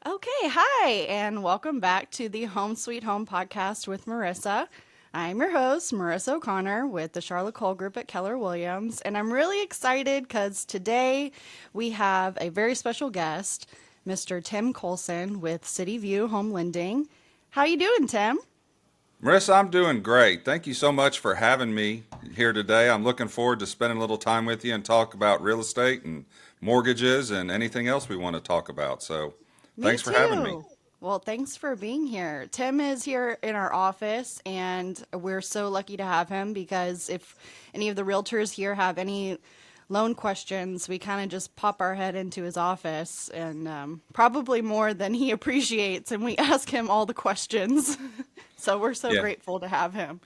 Okay, hi, and welcome back to the Home Sweet Home podcast with Marissa. I'm your host, Marissa O'Connor, with the Charlotte Cole Group at Keller Williams, and I'm really excited because today we have a very special guest, Mr. Tim Colson with City View Home Lending. How you doing, Tim? Marissa, I'm doing great. Thank you so much for having me here today. I'm looking forward to spending a little time with you and talk about real estate and mortgages and anything else we want to talk about. So, Me thanks for having me. too. Well, thanks for being here. Tim is here in our office, and we're so lucky to have him because if any of the realtors here have any loan questions, we kind of just pop our head into his office and probably more than he appreciates, and we ask him all the questions. So we're so Yeah. grateful to have him.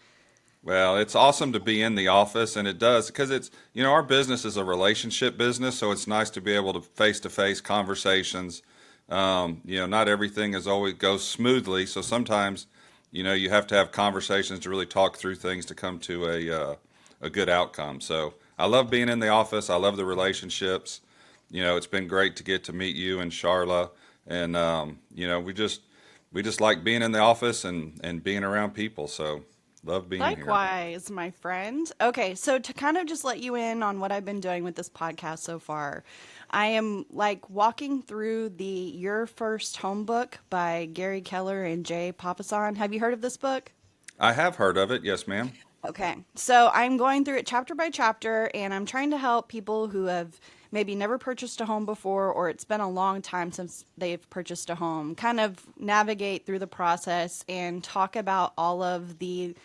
Well, it's awesome to be in the office, and it does because our business is a relationship business, so it's nice to be able to face conversations. Not everything is always goes smoothly, so sometimes, you have to have conversations to really talk through things to come to a good outcome. So I love being in the office. I love the relationships. It's been great to get to meet you and Charla, and we just like being in the office and being around people. So love being here. Likewise, my friend. Okay, so to kind of just let you in on what I've been doing with this podcast so far, I am like walking through the Your First Home book by Gary Keller and Jay Papasan. Have you heard of this book? I have heard of it. Yes, ma'am. Okay, so I'm going through it chapter by chapter, and I'm trying to help people who have maybe never purchased a home before, or it's been a long time since they've purchased a home, kind of navigate through the process and talk about all of the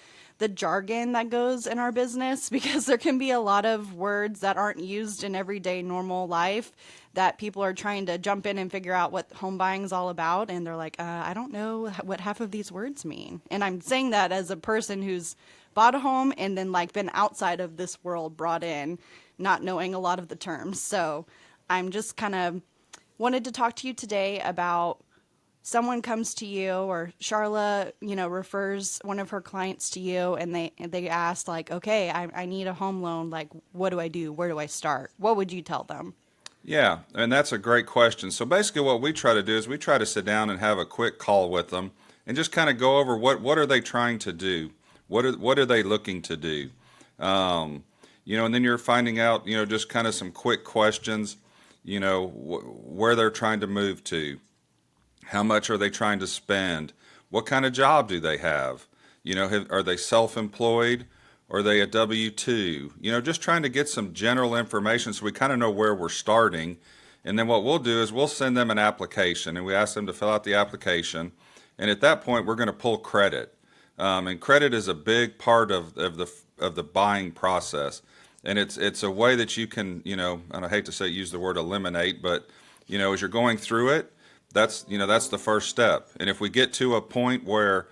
jargon that goes in our business because there can be a lot of words that aren't used in everyday normal life that people are trying to jump in and figure out what home buying is all about, and they're like, I don't know what half of these words mean. And I'm saying that as a person who's bought a home and then like been outside of this world brought in, not knowing a lot of the terms. So I'm just kind of wanted to talk to you today about someone comes to you or Charla, refers one of her clients to you and they ask like, okay, I need a home loan. Like, what do I do? Where do I start? What would you tell them? Yeah, and that's a great question. So basically, what we try to do is we try to sit down and have a quick call with them and just kind of go over what are they trying to do, what are they looking to do, and then you're finding out, just kind of some quick questions, where they're trying to move to, how much are they trying to spend, what kind of job do they have, are they self-employed? Or are they a W 2? Just trying to get some general information so we kind of know where we're starting. And then what we'll do is we'll send them an application and we ask them to fill out the application. And at that point, we're going to pull credit. And credit is a big part of the buying process. And it's a way that you can, and I hate to say use the word eliminate, but as you're going through it, that's the first step. And if we get to a point where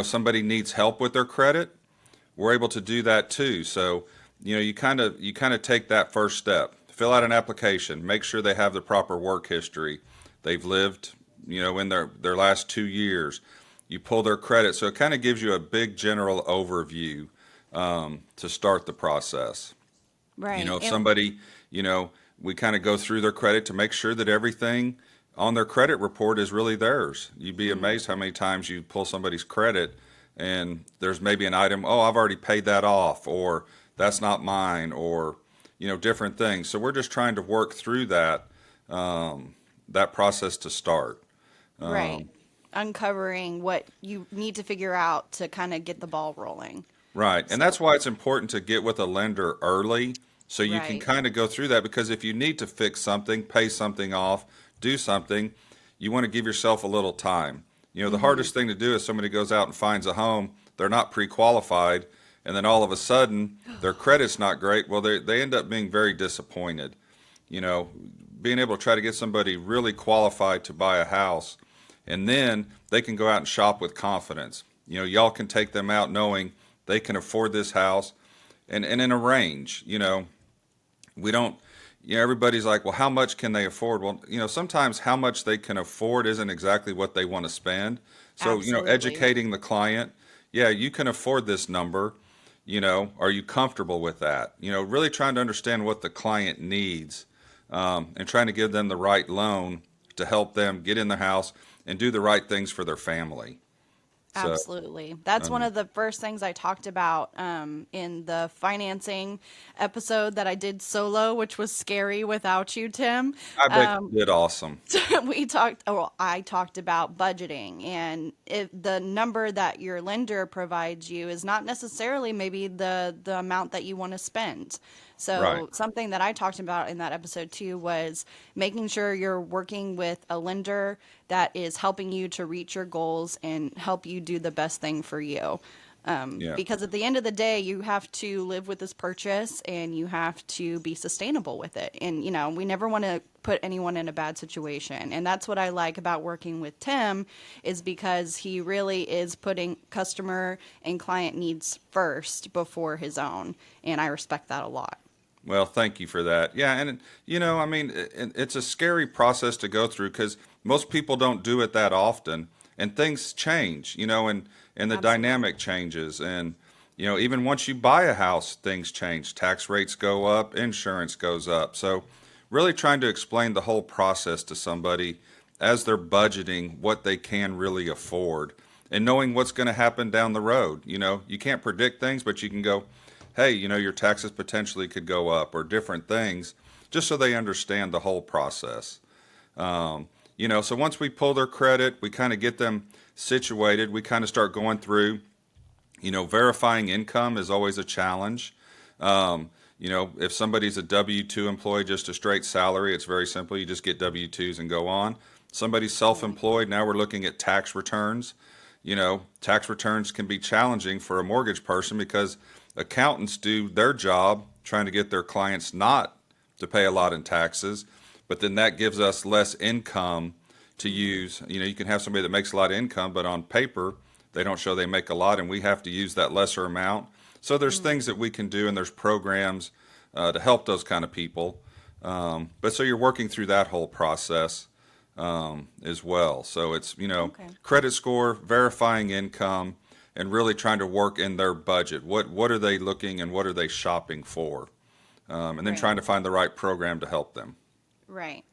somebody needs help with their credit, we're able to do that too. So, you kind of take that first step, fill out an application, make sure they have the proper work history. They've lived, in their last 2 years. You pull their credit. So it kind of gives you a big general overview to start the process. Right. If And somebody, we kind of go through their credit to make sure that everything on their credit report is really theirs. You'd be amazed how many times you pull somebody's credit and there's maybe an item, oh, I've already paid that off, or that's not mine, or different things. So we're just trying to work through that process to start. right. Uncovering what you need to figure out to kind of get the ball rolling. Right. And So, that's why it's important to get with a lender early so you can right. kind of go through that, because if you need to fix something, pay something off, do something, you want to give yourself a little time. The Mm-hmm. hardest thing to do is somebody goes out and finds a home, they're not pre-qualified, and then all of a sudden their credit's not great. Well, they end up being very disappointed. You know, Being able to try to get somebody really qualified to buy a house, and then they can go out and shop with confidence. Y'all can take them out knowing they can afford this house, and in a range. We don't, everybody's like, well, how much can they afford? Well, sometimes how much they can afford isn't exactly what they want to spend. So, Absolutely. educating the client, yeah, you can afford this number. Are you comfortable with that? Really trying to understand what the client needs, and trying to give them the right loan to help them get in the house and do the right things for their family. So, Absolutely. That's one um, of the first things I talked about in the financing episode that I did solo, which was scary without you, Tim. I bet you did awesome. I talked about budgeting, and if the number that your lender provides you is not necessarily maybe the amount that you want to spend. Right. So something that I talked about in that episode too was making sure you're working with a lender that is helping you to reach your goals and help you do the best thing for you. Yeah. Because at the end of the day, you have to live with this purchase and you have to be sustainable with it. And, we never want to put anyone in a bad situation. And that's what I like about working with Tim is because he really is putting customer and client needs first before his own. And I respect that a lot. Well, thank you for that. Yeah, and I mean, it's a scary process to go through because most people don't do it that often, and things change, and the Absolutely. dynamic changes, and even once you buy a house, things change. Tax rates go up, insurance goes up. So, really trying to explain the whole process to somebody as they're budgeting what they can really afford, and knowing what's going to happen down the road. You can't predict things, but you can go, hey, your taxes potentially could go up or different things, just so they understand the whole process. So once we pull their credit, we kind of get them situated. We kind of start going through, verifying income is always a challenge. If somebody's a W-2 employee, just a straight salary, it's very simple. You just get W-2s and go on. Somebody's Right. self-employed, now we're looking at tax returns. Tax returns can be challenging for a mortgage person because accountants do their job trying to get their clients not to pay a lot in taxes, but then that gives us less income to use. You can have somebody that makes a lot of income, but on paper, they don't show they make a lot, and we have to use that lesser amount. So there's things that we can do, and there's programs to help those kind of people. But so you're working through that whole process as well. So it's, Okay. credit score, verifying income, and really trying to work in their budget. What are they looking and what are they shopping for? And then Right. trying to find the right program to help them. Right.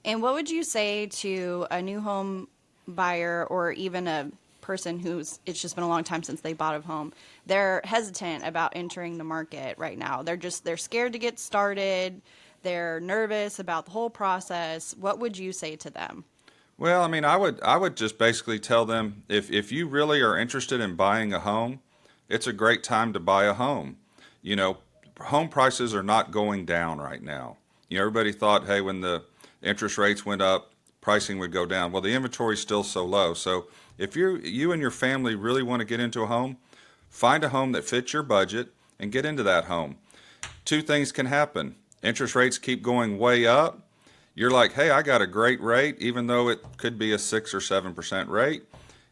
And what would you say to a new home buyer or even a person who's it's just been a long time since they bought a home? They're hesitant about entering the market right now. They're scared to get started. They're nervous about the whole process. What would you say to them? Well, I mean, I would just basically tell them if you really are interested in buying a home, it's a great time to buy a home. You know, home prices are not going down right now. Everybody thought, hey, when the interest rates went up, pricing would go down. Well, the inventory is still so low. So if you and your family really want to get into a home, find a home that fits your budget and get into that home. Two things can happen. Interest rates keep going way up. You're like, hey, I got a great rate, even though it could be a 6 or 7% rate.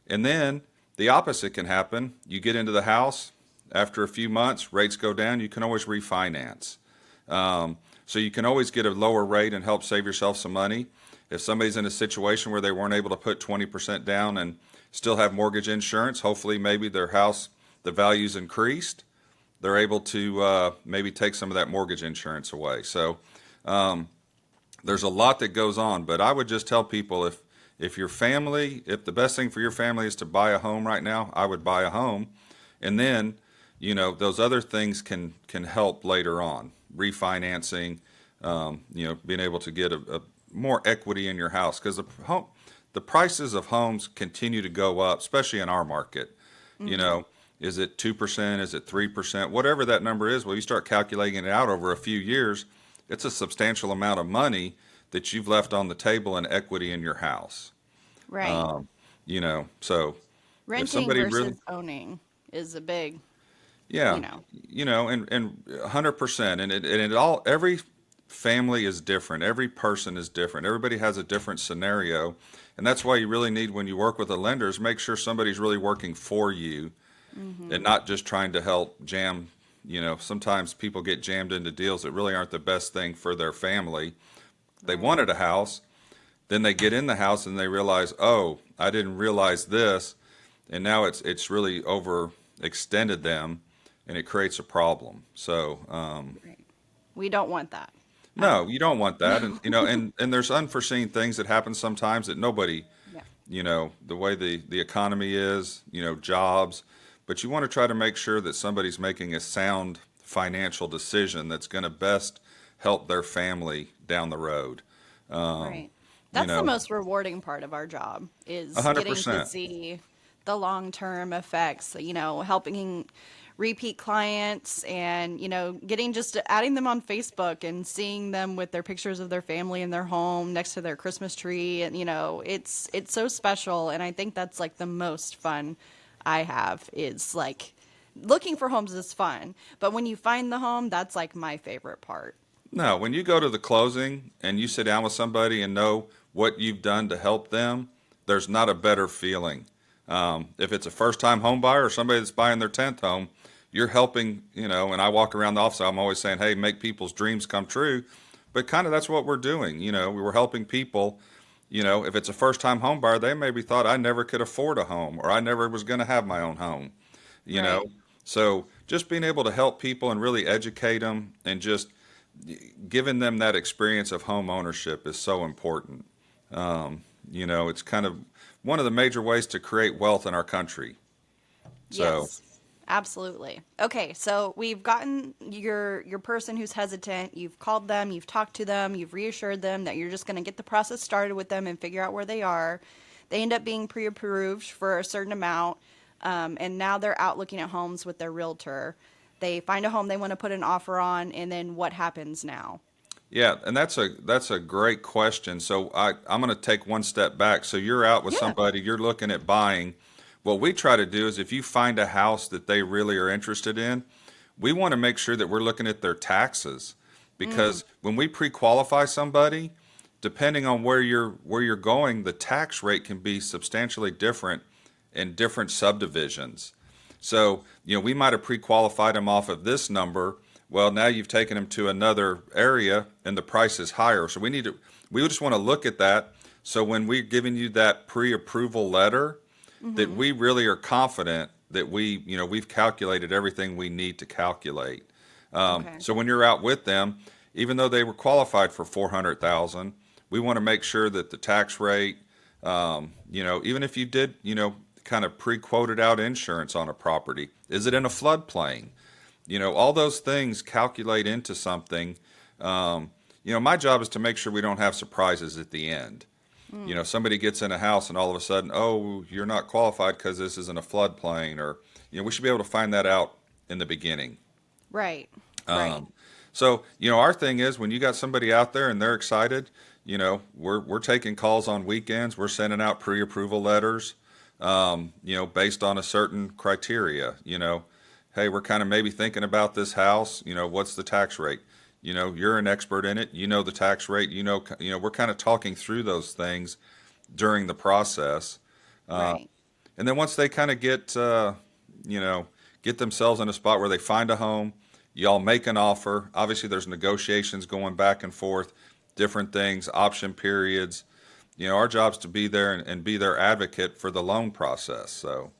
And then the opposite can happen. You get into the house, after a few months, rates go down, you can always refinance. So you can always get a lower rate and help save yourself some money. If somebody's in a situation where they weren't able to put 20% down and still have mortgage insurance, hopefully maybe their house, the value's increased. They're able to maybe take some of that mortgage insurance away. So there's a lot that goes on, but I would just tell people if the best thing for your family is to buy a home right now, I would buy a home, and then those other things can help later on, refinancing, being able to get a more equity in your house because the prices of homes continue to go up, especially in our market. You know, is it 2%? Is it 3%? Whatever that number is, well, you start calculating it out over a few years, it's a substantial amount of money that you've left on the table in equity in your house. Right. So if Renting somebody really, versus owning is a big, you yeah, know. and 100%, every family is different. Every person is different. Everybody has a different scenario, and that's why you really need when you work with a lender is make sure somebody's really working for you and Mhm. not just trying to help jam. Sometimes people get jammed into deals that really aren't the best thing for their family. They Right. wanted a house, then they get in the house and they realize, oh, I didn't realize this, and now it's really overextended them, and it creates a problem. So Right. We don't want that. No, you don't want that. And, and there's unforeseen things that happen sometimes that nobody, Yeah. the way the economy is, jobs, but you want to try to make sure that somebody's making a sound financial decision that's going to best help their family down the road. Um, Right. you That's the know, most rewarding part of our job a is hundred getting to percent. see the long-term effects, helping repeat clients and, getting just adding them on Facebook and seeing them with their pictures of their family in their home next to their Christmas tree. And, it's so special. And I think that's like the most fun I have is like looking for homes is fun. But when you find the home, that's like my favorite part. No, when you go to the closing and you sit down with somebody and know what you've done to help them, there's not a better feeling. If it's a first time home buyer or somebody that's buying their 10th home, you're helping, and I walk around the office, I'm always saying, hey, make people's dreams come true. But kind of that's what we're doing. We were helping people. If it's a first time home buyer, they maybe thought I never could afford a home or I never was going to have my own home, you know. Right. So just being able to help people and really educate them and just giving them that experience of home ownership is so important. It's kind of one of the major ways to create wealth in our country. So, Yes, absolutely. Okay, so we've gotten your person who's hesitant. You've called them, you've talked to them, you've reassured them that you're just going to get the process started with them and figure out where they are. They end up being pre-approved for a certain amount, and now they're out looking at homes with their realtor. They find a home they want to put an offer on, and then what happens now? yeah, and that's a great question. So I'm going to take one step back. So you're out with Yeah. somebody, you're looking at buying. What we try to do is if you find a house that they really are interested in, we want to make sure that we're looking at their taxes Mm, because when we pre-qualify somebody, depending on where you're going, the tax rate can be substantially different in different subdivisions. So, we might have pre-qualified them off of this number. Well, now you've taken them to another area and the price is higher. So we just want to look at that. So when we're giving you that pre-approval letter, that mm-hmm. we really are confident that we've calculated everything we need to calculate. Okay. So when you're out with them, even though they were qualified for 400,000, we want to make sure that the tax rate, even if you did, kind of pre-quoted out insurance on a property, is it in a floodplain? All those things calculate into something. My job is to make sure we don't have surprises at the end. Mm. Somebody gets in a house and all of a sudden, oh, you're not qualified because this is in a floodplain, or we should be able to find that out in the beginning. Right. Right. Um, so, our thing is when you got somebody out there and they're excited, we're taking calls on weekends. We're sending out pre-approval letters, based on a certain criteria. Hey, we're kind of maybe thinking about this house. What's the tax rate? You're an expert in it. You know the tax rate. We're kind of talking through those things during the process. Uh, Right. and then once they kind of you know, get themselves in a spot where they find a home, y'all make an offer. Obviously, there's negotiations going back and forth, different things, option periods. Our job's to be there and be their advocate for the loan process. So,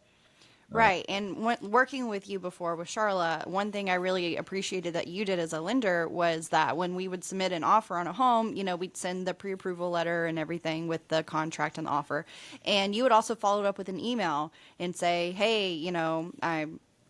uh, Right. And working with you before with Charla, one thing I really appreciated that you did as a lender was that when we would submit an offer on a home, we'd send the pre approval letter and everything with the contract and the offer. And you would also follow it up with an email and say, hey,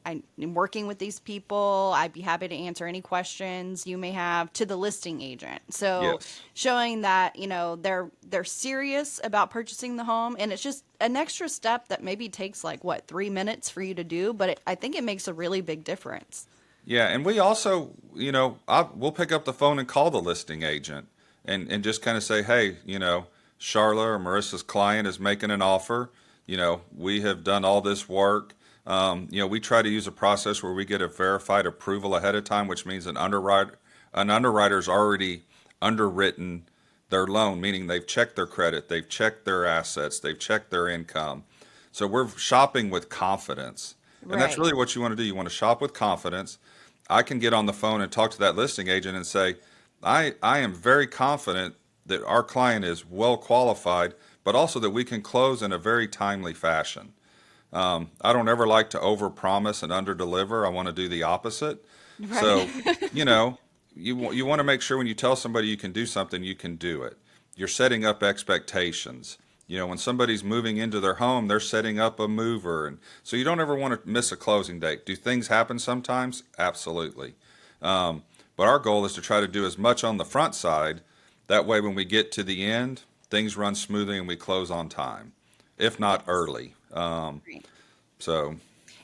I'm working with these people. I'd be happy to answer any questions you may have to the listing agent. So yes. showing that, they're serious about purchasing the home and it's just an extra step that maybe takes like what, 3 minutes for you to do, but I think it makes a really big difference. Yeah, and we also, we'll pick up the phone and call the listing agent and just kind of say, hey, Charla or Marissa's client is making an offer. We have done all this work. We try to use a process where we get a verified approval ahead of time, which means an underwriter's already underwritten their loan, meaning they've checked their credit, they've checked their assets, they've checked their income. So we're shopping with confidence. And that's Right. really what you want to do. You want to shop with confidence. I can get on the phone and talk to that listing agent and say, I am very confident that our client is well qualified, but also that we can close in a very timely fashion. I don't ever like to overpromise and underdeliver. I want to do the opposite. Right. So, you know, you want to make sure when you tell somebody you can do something, you can do it. You're setting up expectations. When somebody's moving into their home, they're setting up a mover, and so you don't ever want to miss a closing date. Do things happen sometimes? Absolutely. But our goal is to try to do as much on the front side. That way, when we get to the end, things run smoothly and we close on time, if not Yes. early. Right. So,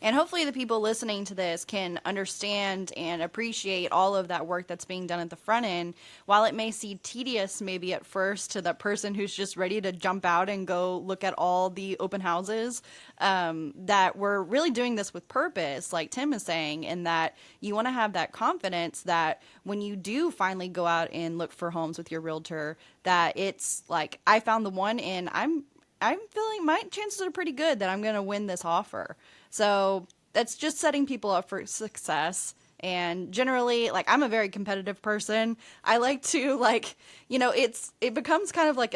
And hopefully, the people listening to this can understand and appreciate all of that work that's being done at the front end. While it may seem tedious, maybe at first, to the person who's just ready to jump out and go look at all the open houses, that we're really doing this with purpose, like Tim is saying, and that you want to have that confidence that when you do finally go out and look for homes with your realtor, that it's like, I found the one, and I'm feeling my chances are pretty good that I'm going to win this offer. So that's just setting people up for success. And generally, like, I'm a very competitive person. I like to, like, it becomes kind of like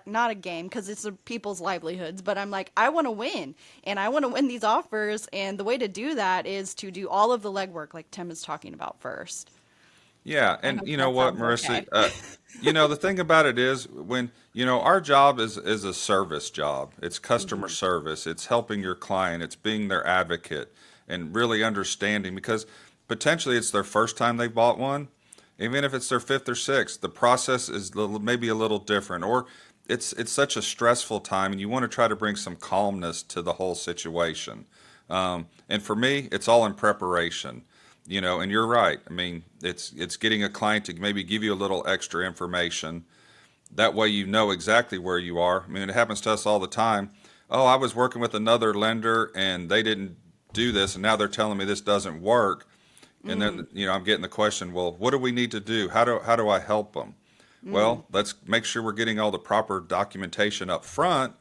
not a game because it's people's livelihoods, but I'm like, I want to win, and I want to win these offers. And the way to do that is to do all of the legwork, like Tim is talking about first. yeah, I and hope you know that what, sounds Marissa? okay. The thing about it is when, our job is a service job. It's customer Hmm. service. It's helping your client. It's being their advocate and really understanding because potentially it's their first time they bought one. Even if it's their fifth or sixth, the process is maybe a little different, or it's such a stressful time, and you want to try to bring some calmness to the whole situation. And for me, it's all in preparation. And you're right. I mean, it's getting a client to maybe give you a little extra information. That way, you know exactly where you are. I mean, it happens to us all the time. Oh, I was working with another lender and they didn't do this, and now they're telling me this doesn't work. And Mm, then, I'm getting the question, well, what do we need to do? How do I help them? mm, Well, let's make sure we're getting all the proper documentation up front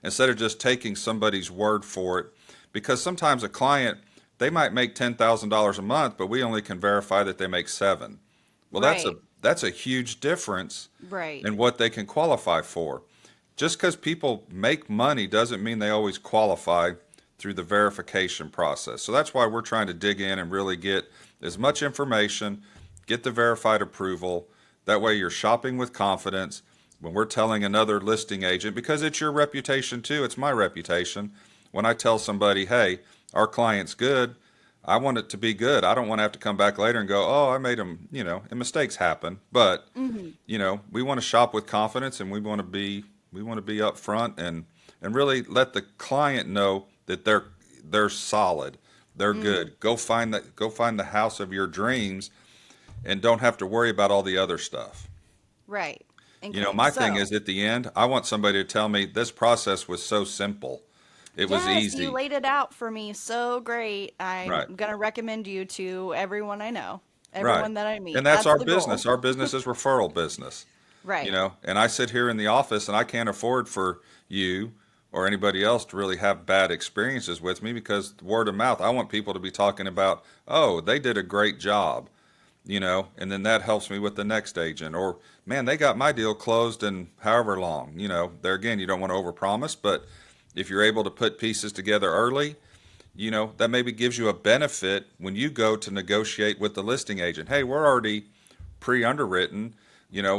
instead of just taking somebody's word for it. Because sometimes a client, they might make $10,000 a month, but we only can verify that they make seven. Well, right, that's a huge difference right. in what they can qualify for. Just because people make money doesn't mean they always qualify through the verification process. So that's why we're trying to dig in and really get as much information, get the verified approval. That way you're shopping with confidence when we're telling another listing agent, because it's your reputation too, it's my reputation. When I tell somebody, hey, our client's good, I want it to be good. I don't want to have to come back later and go, oh, I made them, and mistakes happen. But, Hmm. we want to shop with confidence, and we want to be upfront and really let the client know that they're solid. They're Mm, good. Go find the house of your dreams and don't have to worry about all the other stuff. right. Okay, My thing so is at the end, I want somebody to tell me this process was so simple. It was yes, you easy. laid it out for me so great. I'm Right. gonna recommend you to everyone I know, Right. everyone that I And meet. that's That's our the goal. business. Our business is referral business. Right. And I sit here in the office and I can't afford for you or anybody else to really have bad experiences with me because word of mouth, I want people to be talking about, oh, they did a great job, and then that helps me with the next agent. Or, man, they got my deal closed in however long. There again, you don't want to overpromise, but if you're able to put pieces together early, that maybe gives you a benefit when you go to negotiate with the listing agent. Hey, we're already pre-underwritten.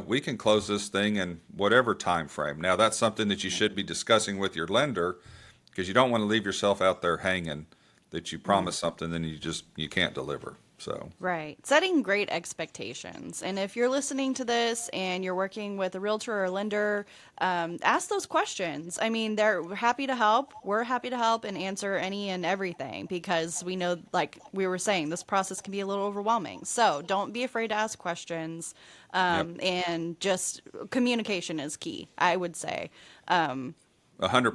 We can close this thing in whatever time frame. Now, that's something that you should be discussing with your lender because you don't want to leave yourself out there hanging that you Mm. promise something then you can't deliver. So, Right. Setting great expectations. And if you're listening to this and you're working with a realtor or a lender, ask those questions. I mean, we're happy to help. We're happy to help and answer any and everything because we know, like we were saying, this process can be a little overwhelming. So don't be afraid to ask questions. yep, And just communication is key, I would say.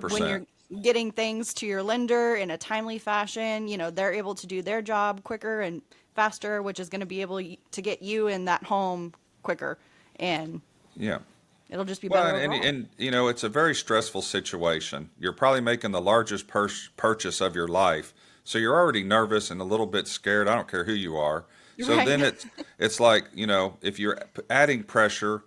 When 100%. you're getting things to your lender in a timely fashion, they're able to do their job quicker and faster, which is going to be able to get you in that home quicker. And Yeah. it'll just be Well, better and, overall. and it's a very stressful situation. You're probably making the largest purchase of your life, so you're already nervous and a little bit scared. I don't care who you are. So Right. then it's like if you're adding pressure,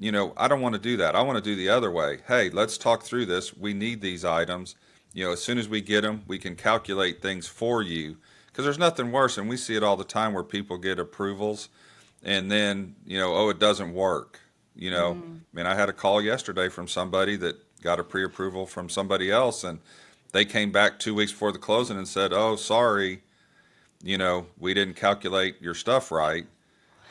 I don't want to do that. I want to do the other way. Hey, let's talk through this. We need these items. As soon as we get them, we can calculate things for you. Because there's nothing worse, and we see it all the time where people get approvals and then, oh, it doesn't work. I mean, I had a call yesterday from somebody that got a pre-approval from somebody else, and they came back 2 weeks before the closing and said, oh, sorry, we didn't calculate your stuff right.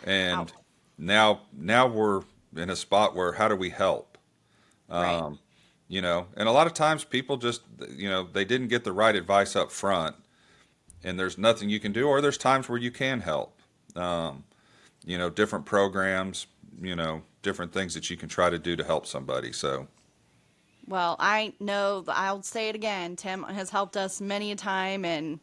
Ouch. And now we're in a spot where how do we help? Right. And a lot of times people just, they didn't get the right advice up front, and there's nothing you can do, or there's times where you can help. Different programs, different things that you can try to do to help somebody. So, Well, I know, I'll say it again. Tim has helped us many a time, and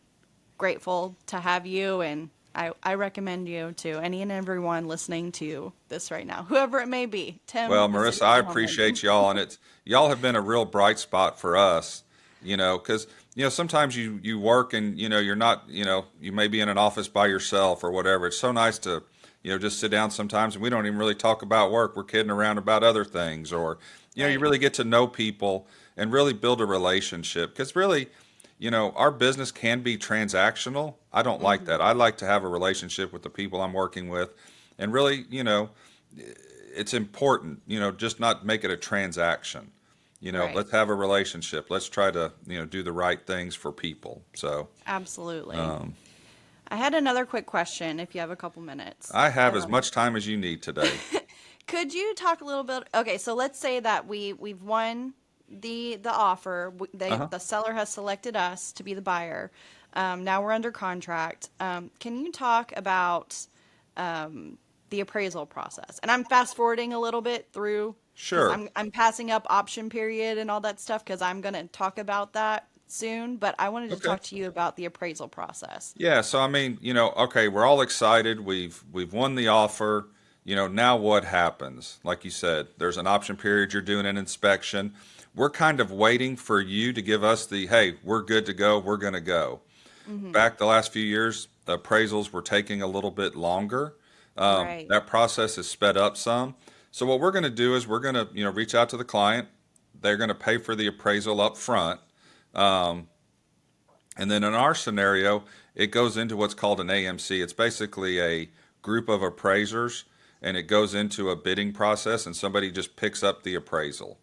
grateful to have you. And I recommend you to any and everyone listening to this right now, whoever it may be. Tim well, is a Marissa, great I gentleman. appreciate y'all, and y'all have been a real bright spot for us. Because sometimes you work and you're not, you may be in an office by yourself or whatever. It's so nice to just sit down sometimes, and we don't even really talk about work. We're kidding around about other things, or you Right. really get to know people and really build a relationship. Because really, our business can be transactional. I don't like that. Hmm. I like to have a relationship with the people I'm working with, and really, it's important, just not make it a transaction. Right. Let's have a relationship. Let's try to, do the right things for people. So, Absolutely. um, I had another quick question if you have a couple minutes. I have as Um, much time as you need today. could you talk a little bit? Okay, so let's say that we've won the offer. Uh-huh. The seller has selected us to be the buyer. Now we're under contract. Can you talk about the appraisal process? And I'm fast forwarding a little bit through because Sure. I'm passing up option period and all that stuff because I'm going to talk about that soon. But I wanted to Okay. talk to you about the appraisal process. Yeah, so I mean, okay, we're all excited. We've won the offer. Now what happens? Like you said, there's an option period, you're doing an inspection. We're kind of waiting for you to give us the, hey, we're good to go, we're going to go. Hmm. Back the last few years, the appraisals were taking a little bit longer. Right. That process has sped up some. So what we're going to do is we're going to, reach out to the client. They're going to pay for the appraisal up front. Um, and then in our scenario, it goes into what's called an AMC. It's basically a group of appraisers, and it goes into a bidding process, and somebody just picks up the appraisal.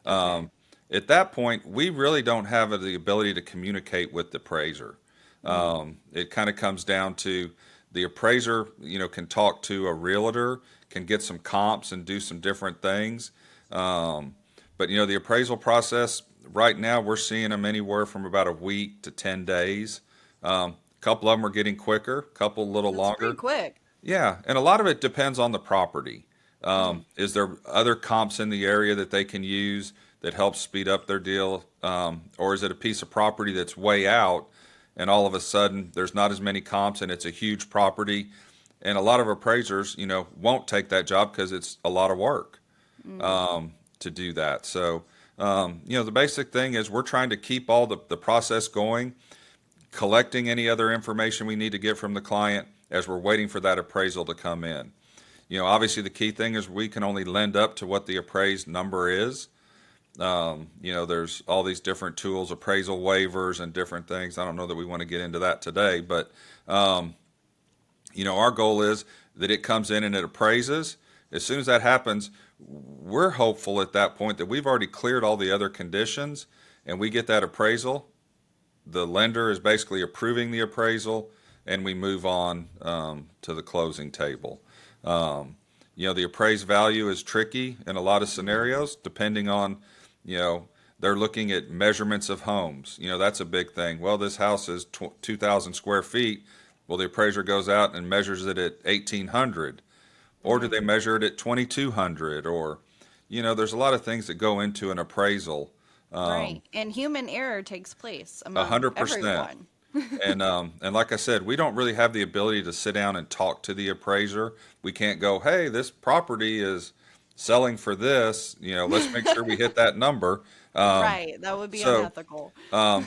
Okay. Um, at that point, we really don't have the ability to communicate with the appraiser. Mm. It kind of comes down to the appraiser, can talk to a realtor, can get some comps and do some different things. Um, but the appraisal process right now, we're seeing them anywhere from about a week to 10 days. A couple of them are getting quicker, a couple a little That's pretty longer. quick. Yeah, and a lot of it depends on the property. Mm. Is there other comps in the area that they can use that helps speed up their deal? Or is it a piece of property that's way out and all of a sudden there's not as many comps and it's a huge property? And a lot of appraisers, won't take that job because it's a lot of work Mm. to do that. So, the basic thing is we're trying to keep all the process going, collecting any other information we need to get from the client as we're waiting for that appraisal to come in. Obviously the key thing is we can only lend up to what the appraised number is. There's all these different tools, appraisal waivers and different things. I don't know that we want to get into that today, but our goal is that it comes in and it appraises. As soon as that happens, we're hopeful at that point that we've already cleared all the other conditions and we get that appraisal. The lender is basically approving the appraisal and we move on to the closing table. The appraised value is tricky in a lot of Mm. scenarios depending on, you know, they're looking at measurements of homes. That's a big thing. Well, this house is 2,000 square feet. Well, the appraiser goes out and measures it at 1,800. Or do they Mm. measure it at 2,200? Or, there's a lot of things that go into an appraisal. Right. And human error takes place A among 100%. everyone. And like I said, we don't really have the ability to sit down and talk to the appraiser. We can't go, hey, this property is selling for this. Let's make sure we hit that number. Um, Right. That would be so unethical.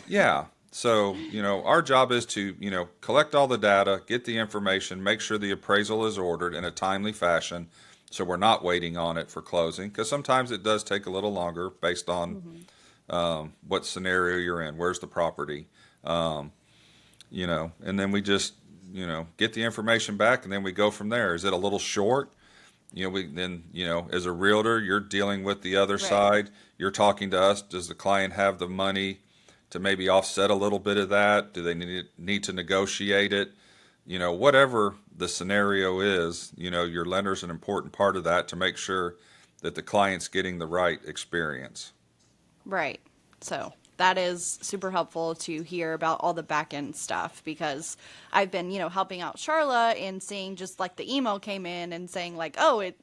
yeah. So, our job is to, collect all the data, get the information, make sure the appraisal is ordered in a timely fashion. So we're not waiting on it for closing because sometimes it does take a little longer based on Hmm. what scenario you're in. Where's the property? Um, and then we just get the information back, and then we go from there. Is it a little short? We then, as a realtor, you're dealing with the other Right. side. You're talking to us. Does the client have the money to maybe offset a little bit of that? Do they need to negotiate it? Whatever the scenario is, your lender's an important part of that to make sure that the client's getting the right experience. Right. So that is super helpful to hear about all the back end stuff because I've been, helping out Charla and seeing just like the email came in and saying like, oh, it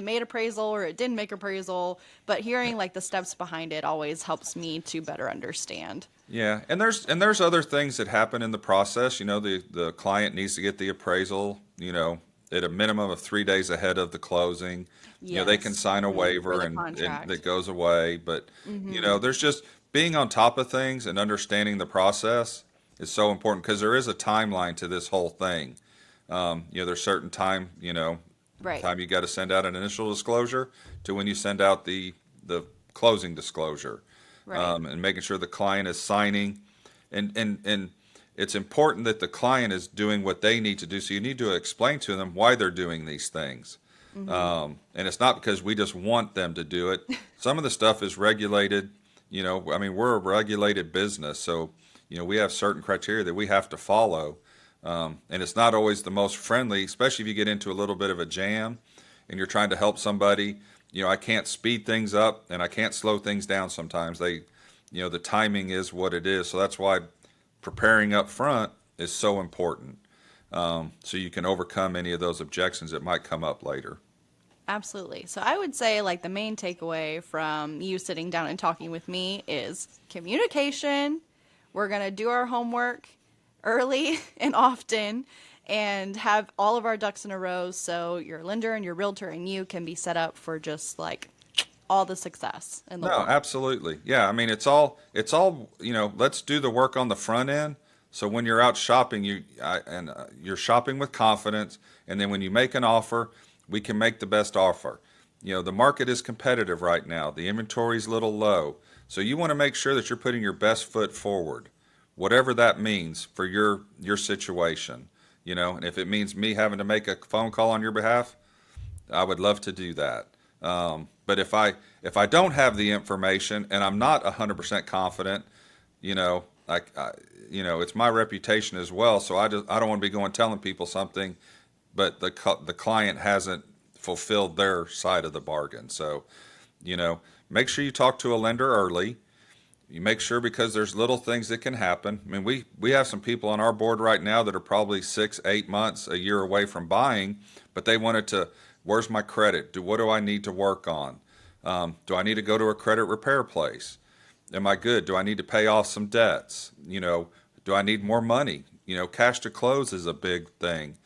made appraisal or it didn't make appraisal, but hearing like the steps behind it always helps me to better understand. Yeah, and there's other things that happen in the process. The client needs to get the appraisal, at a minimum of 3 days ahead of the closing. They can Yes. sign a For waiver the and contract. that goes away. But, there's just being on top of things and understanding the process is so important because there is a timeline to this whole thing. There's certain Right. time you got to send out an initial disclosure to when you send out the closing disclosure, Right. and making sure the client is signing, and it's important that the client is doing what they need to do. So you need to explain to them why they're doing these things, and it's not because we just want them to do it. Some of the stuff is regulated. I mean, we're a regulated business, so we have certain criteria that we have to follow. And it's not always the most friendly, especially if you get into a little bit of a jam and you're trying to help somebody. I can't speed things up and I can't slow things down sometimes. The timing is what it is. So that's why preparing up front is so important. So you can overcome any of those objections that might come up later. Absolutely. So I would say like the main takeaway from you sitting down and talking with me is communication. We're going to do our homework early and often and have all of our ducks in a row so your lender and your realtor and you can be set up for just like all the success in the No, world. absolutely. Yeah, I mean it's all, let's do the work on the front end. So when you're out shopping, you're shopping with confidence, and then when you make an offer, we can make the best offer. The market is competitive right now. The inventory's a little low. So you want to make sure that you're putting your best foot forward, whatever that means for your situation. And if it means me having to make a phone call on your behalf, I would love to do that. But if I don't have the information and I'm not 100% confident, it's my reputation as well. So I don't want to be going telling people something, but the client hasn't fulfilled their side of the bargain. So, make sure you talk to a lender early. You make sure because there's little things that can happen. I mean, we have some people on our board right now that are probably 6, 8 months, a year away from buying, but they wanted to, where's my credit? What do I need to work on? Do I need to go to a credit repair place? Am I good? Do I need to pay off some debts? Do I need more money? Cash to close is a big thing.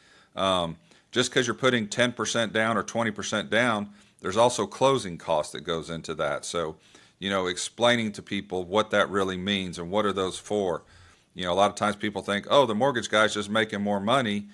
Just because you're putting 10% down or 20% down, there's also closing costs that goes into that. So, explaining to people what that really means and what are those for. A lot of times people think, oh, the mortgage guy's just making more money.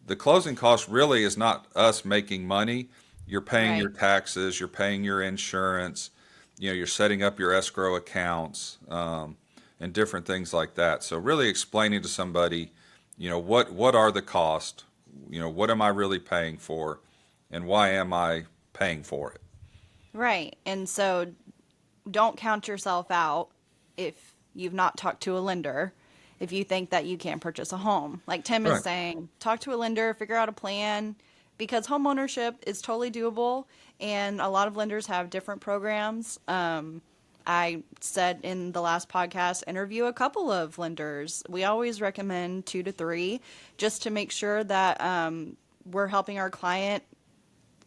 The closing cost really is not us making money. You're paying your Right. taxes, you're paying your insurance, you're setting up your escrow accounts, and different things like that. So really explaining to somebody, what are the costs, what am I really paying for, and why am I paying for it? Right. And so don't count yourself out if you've not talked to a lender, if you think that you can't purchase a home. Like Tim is Right. saying, talk to a lender, figure out a plan, because home ownership is totally doable, and a lot of lenders have different programs. I said in the last podcast, interview a couple of lenders. We always recommend 2 to 3 just to make sure that we're helping our client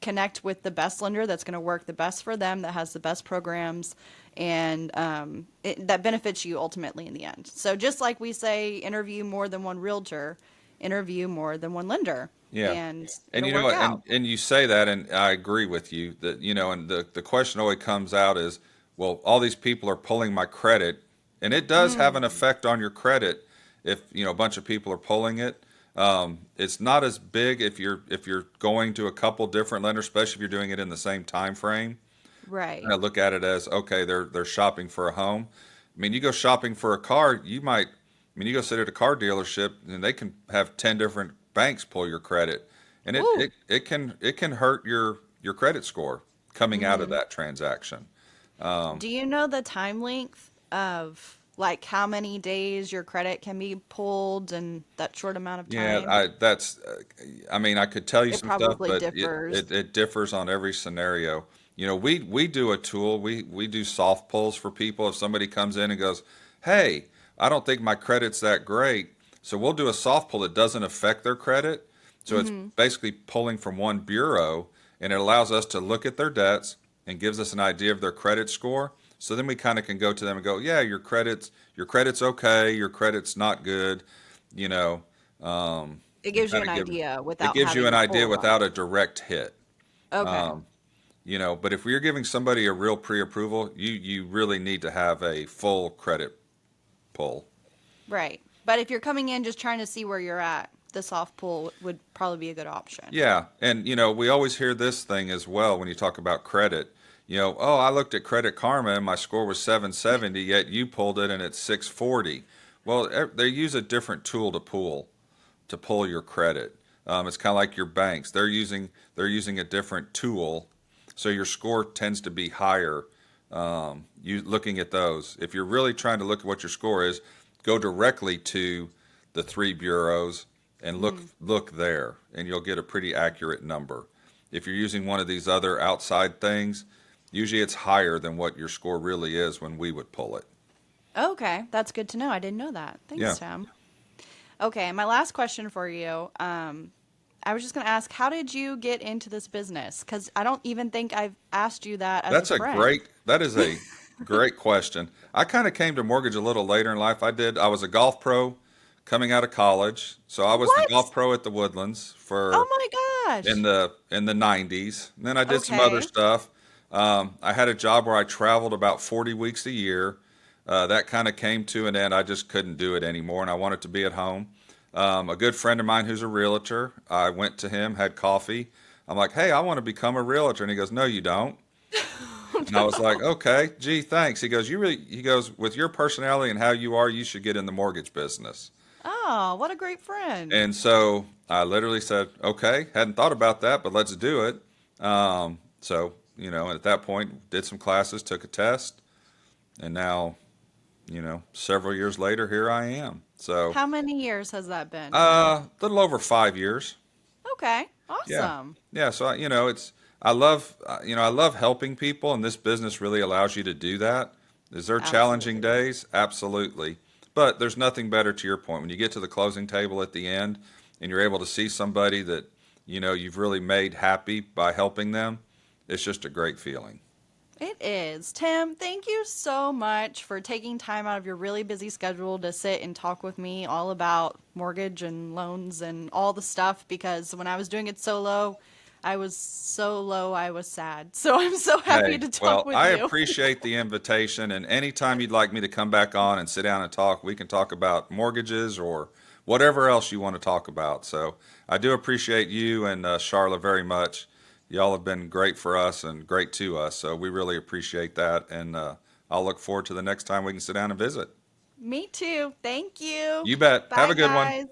connect with the best lender that's going to work the best for them, that has the best programs, and that benefits you ultimately in the end. So just like we say, interview more than one realtor, interview more than one lender, Yeah. and And it'll you know work what, out. and you say that, and I agree with you that, and the question always comes out is, well, all these people are pulling my credit, and it does have an effect on your credit if, a bunch of people are pulling it. It's not as big if you're going to a couple different lenders, especially if you're doing it in the same time frame. Right. I look at it as, okay, they're shopping for a home. I mean, you go shopping for a car, you might I mean, you go sit at a car dealership and they can have 10 different banks pull your credit, and Woo. it can hurt your credit score coming out of Hmm. that transaction. Do you know the time length of like how many days your credit can be pulled in that short amount of Yeah, time? I mean, I could tell you It some stuff, probably but differs. it differs on every scenario. You know, we do a tool, we do soft pulls for people. If somebody comes in and goes, "Hey, I don't think my credit's that great," so we'll do a soft pull that doesn't affect their credit. So it's Hmm. basically pulling from one bureau, and it allows us to look at their debts and gives us an idea of their credit score. So then we kind of can go to them and go, "Yeah, your credit's okay, your credit's not good," you know. It And gives you kind an of give idea it without gives you having an to idea pull them. without a direct hit. Okay. You know, but if you're giving somebody a real pre-approval, you really need to have a full credit pull. Right. But if you're coming in just trying to see where you're at, the soft pull would probably be a good option. Yeah, and you know, we always hear this thing as well when you talk about credit. You know, oh, I looked at Credit Karma and my score was 770, yet you pulled it and it's 640. Well, they use a different tool to pull your credit. It's kind of like your banks. They're using a different tool, so your score tends to be higher. You looking at those. If you're really trying to look at what your score is, go directly to the three bureaus and Hmm. look there, and you'll get a pretty accurate number. If you're using one of these other outside things, usually it's higher than what your score really is when we would pull it. Okay, that's good to know. I didn't know that. Yeah. Thanks, Tim. Okay, my last question for you. I was just going to ask, how did you get into this business? Because I don't even think I've asked you that as a friend. That is a great question. I kind of came to mortgage a little later in life. I was a golf pro coming out of college. So I was the What? golf pro at the Woodlands Oh for my gosh. in the 90s. And then I did some other Okay. stuff. I had a job where I traveled about 40 weeks a year. That kind of came to an end. I just couldn't do it anymore, and I wanted to be at home. A good friend of mine who's a realtor, I went to him, had coffee. I'm like, "Hey, I want to become a realtor," and he goes, "No, you don't." Oh And I was like, no. "Okay, gee, thanks." He goes, "With your personality and how you are, you should get in the mortgage business." Oh, what a great friend. And so I literally said, "Okay, hadn't thought about that, but let's do it." So, you know, at that point, did some classes, took a test, and now, you know, several years later, here I am. So, How many years has that been? little over 5 years. Okay. Yeah, Awesome. yeah. So, you know, I love helping people, and this business really allows you to do that. Is there challenging Absolutely. days? Absolutely. But there's nothing better to your point. When you get to the closing table at the end and you're able to see somebody that, you know, you've really made happy by helping them, it's just a great feeling. It is. Tim, thank you so much for taking time out of your really busy schedule to sit and talk with me all about mortgage and loans and all the stuff because when I was doing it solo, I was so low, I was sad. So I'm so happy Hey, to talk well, with I you. appreciate the invitation, and anytime you'd like me to come back on and sit down and talk, we can talk about mortgages or whatever else you want to talk about. So I do appreciate you and Charla very much. Y'all have been great for us and great to us, so we really appreciate that, and I'll look forward to the next time we can sit down and visit. Me too. Thank you. You bet. Have Bye, a good one. guys.